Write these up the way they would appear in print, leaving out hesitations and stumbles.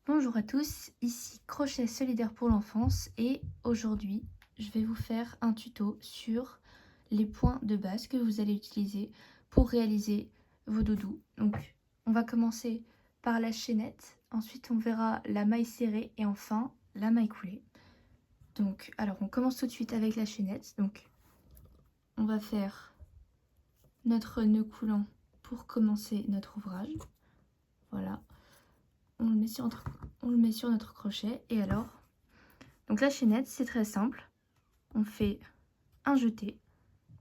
Bonjour à tous, ici Crochet Solidaire pour l'enfance et aujourd'hui je vais vous faire un tuto sur les points de base que vous allez utiliser pour réaliser vos doudous. Donc on va commencer par la chaînette, ensuite on verra la maille serrée et enfin la maille coulée. Donc alors on commence tout de suite avec la chaînette. Donc on va faire notre nœud coulant pour commencer notre ouvrage. Voilà. On le met sur notre crochet et alors, donc la chaînette c'est très simple, on fait un jeté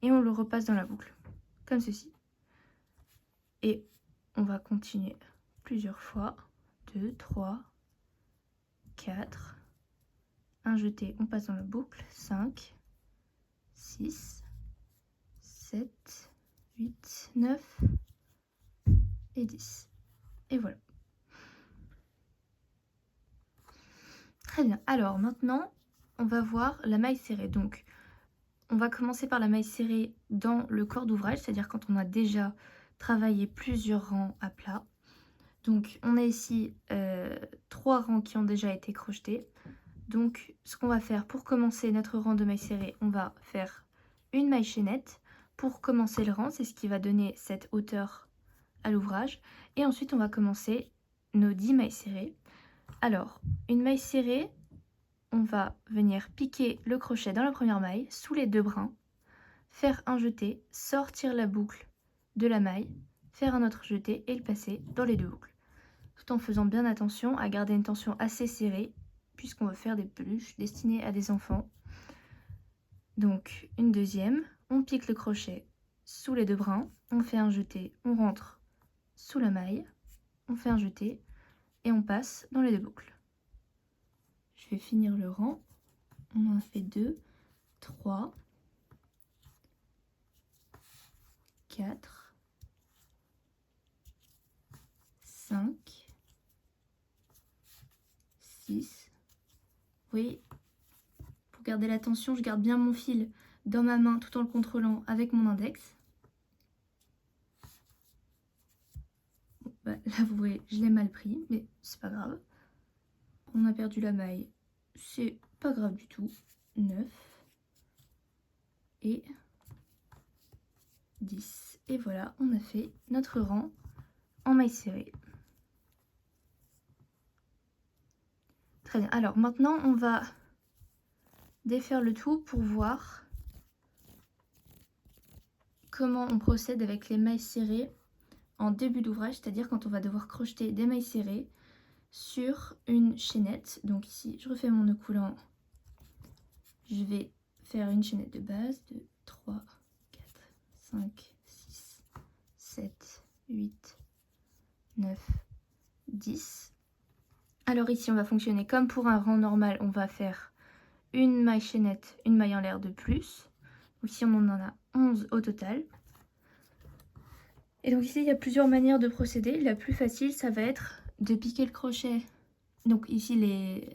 et on le repasse dans la boucle, comme ceci. Et on va continuer plusieurs fois, 2, 3, 4, un jeté, on passe dans la boucle, 5, 6, 7, 8, 9 et 10. Et voilà. Très bien, alors maintenant on va voir la maille serrée. Donc on va commencer par la maille serrée dans le corps d'ouvrage, c'est-à-dire quand on a déjà travaillé plusieurs rangs à plat. Donc on a ici 3 rangs qui ont déjà été crochetés. Donc ce qu'on va faire pour commencer notre rang de maille serrée, on va faire une maille chaînette pour commencer le rang, c'est ce qui va donner cette hauteur à l'ouvrage. Et ensuite on va commencer nos 10 mailles serrées. Alors une maille serrée, on va venir piquer le crochet dans la première maille, sous les 2 brins, faire un jeté, sortir la boucle de la maille, faire un autre jeté et le passer dans les 2 boucles. Tout en faisant bien attention à garder une tension assez serrée, puisqu'on veut faire des peluches destinées à des enfants. Donc une deuxième, on pique le crochet sous les 2 brins, on fait un jeté, on rentre sous la maille, on fait un jeté et on passe dans les 2 boucles. Je vais finir le rang. On en a fait 2, 3, 4, 5, 6. Oui, pour garder la tension, je garde bien mon fil dans ma main tout en le contrôlant avec mon index. Bon, bah, là, vous voyez, je l'ai mal pris, mais c'est pas grave. On a perdu la maille, c'est pas grave du tout. 9 et 10. Et voilà, on a fait notre rang en maille serrée. Très bien. Alors maintenant, on va défaire le tout pour voir comment on procède avec les mailles serrées en début d'ouvrage, c'est-à-dire quand on va devoir crocheter des mailles serrées sur une chaînette. Donc ici, je refais mon nœud coulant. Je vais faire une chaînette de base de 3, 4, 5, 6, 7, 8, 9, 10. Alors ici, on va fonctionner comme pour un rang normal. On va faire une maille chaînette, une maille en l'air de plus. Donc ici, on en a 11 au total. Et donc ici, il y a plusieurs manières de procéder. La plus facile, ça va être de piquer le crochet. Donc ici,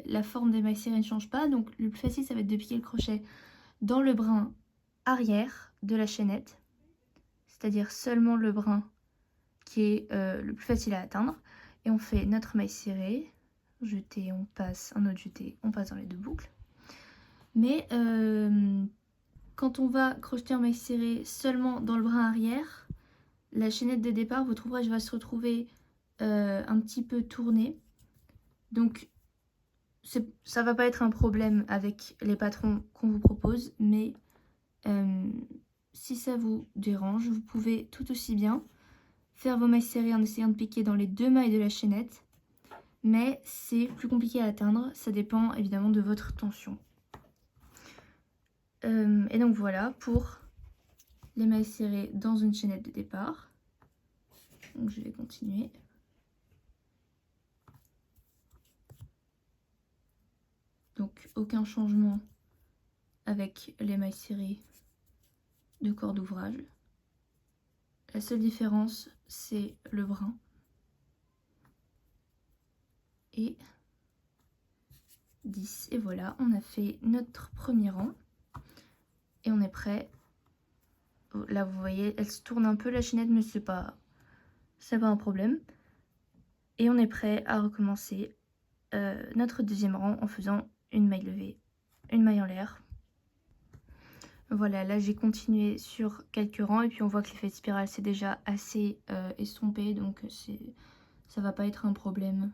la forme des mailles serrées ne change pas. Donc le plus facile, ça va être de piquer le crochet dans le brin arrière de la chaînette. C'est-à-dire seulement le brin qui est le plus facile à atteindre. Et on fait notre maille serrée. Jeté, on passe, un autre jeté, on passe dans les 2 boucles. Mais quand on va crocheter en maille serrée seulement dans le brin arrière, la chaînette de départ, votre ouvrage va se retrouver un petit peu tourné. Donc ça va pas être un problème avec les patrons qu'on vous propose, mais si ça vous dérange, vous pouvez tout aussi bien faire vos mailles serrées en essayant de piquer dans les 2 mailles de la chaînette, mais c'est plus compliqué à atteindre, ça dépend évidemment de votre tension. Et donc voilà pour les mailles serrées dans une chaînette de départ. Donc je vais continuer. Donc aucun changement avec les mailles serrées de corps d'ouvrage. La seule différence, c'est le brin. Et 10. Et voilà, on a fait notre premier rang. Et on est prêt. Là, vous voyez, elle se tourne un peu la chaînette, mais c'est pas un problème. Et on est prêt à recommencer notre deuxième rang en faisant une maille levée, une maille en l'air. Voilà, là j'ai continué sur quelques rangs et puis on voit que l'effet de spirale c'est déjà assez estompé, donc ça va pas être un problème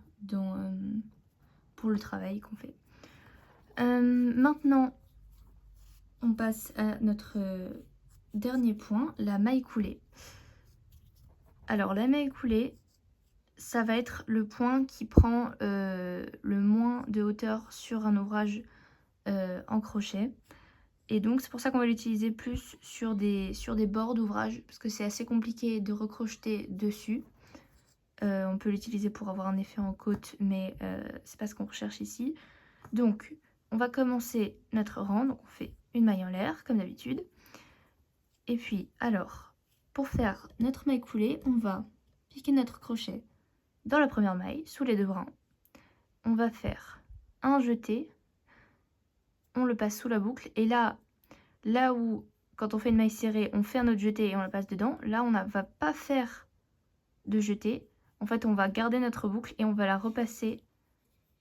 pour le travail qu'on fait. Maintenant, on passe à notre dernier point, la maille coulée. Alors la maille coulée, ça va être le point qui prend le moins de hauteur sur un ouvrage en crochet. Et donc c'est pour ça qu'on va l'utiliser plus sur des bords d'ouvrage, parce que c'est assez compliqué de recrocheter dessus. On peut l'utiliser pour avoir un effet en côte, mais c'est pas ce qu'on recherche ici. Donc on va commencer notre rang, donc on fait une maille en l'air comme d'habitude. Et puis alors, pour faire notre maille coulée, on va piquer notre crochet dans la première maille, sous les deux brins. On va faire un jeté, on le passe sous la boucle, et là où quand on fait une maille serrée, on fait un autre jeté et on la passe dedans, là on ne va pas faire de jeté. En fait, on va garder notre boucle et on va la repasser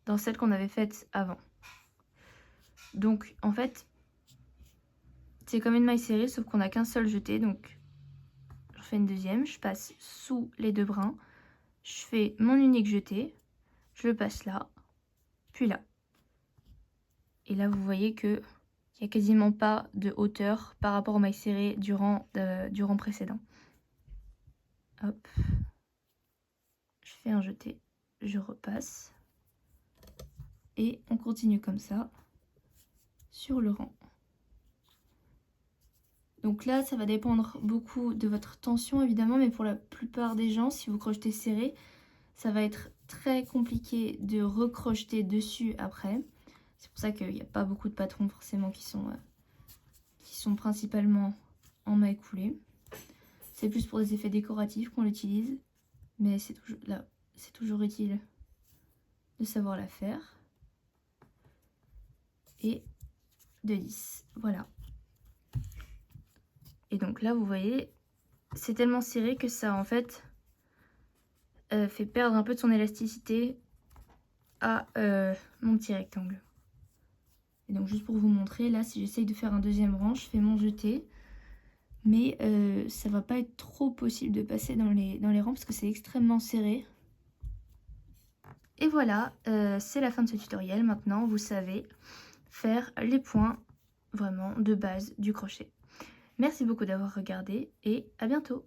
dans celle qu'on avait faite avant. Donc en fait, c'est comme une maille serrée, sauf qu'on n'a qu'un seul jeté. Donc je fais une deuxième, je passe sous les deux brins, je fais mon unique jeté, je le passe là, puis là. Et là, vous voyez que il n'y a quasiment pas de hauteur par rapport aux mailles serrées du rang précédent. Hop. Je fais un jeté, je repasse. Et on continue comme ça sur le rang. Donc là, ça va dépendre beaucoup de votre tension évidemment, mais pour la plupart des gens, si vous crochetez serré, ça va être très compliqué de recrocheter dessus après. C'est pour ça qu'il n'y a pas beaucoup de patrons forcément qui sont principalement en maille coulée. C'est plus pour des effets décoratifs qu'on l'utilise, mais c'est toujours utile de savoir la faire. Et de 10, voilà. Et donc là, vous voyez, c'est tellement serré que ça, en fait, fait perdre un peu de son élasticité à mon petit rectangle. Et donc, juste pour vous montrer, là, si j'essaye de faire un deuxième rang, je fais mon jeté. Mais ça va pas être trop possible de passer dans les rangs parce que c'est extrêmement serré. Et voilà, c'est la fin de ce tutoriel. Maintenant, vous savez faire les points vraiment de base du crochet. Merci beaucoup d'avoir regardé et à bientôt.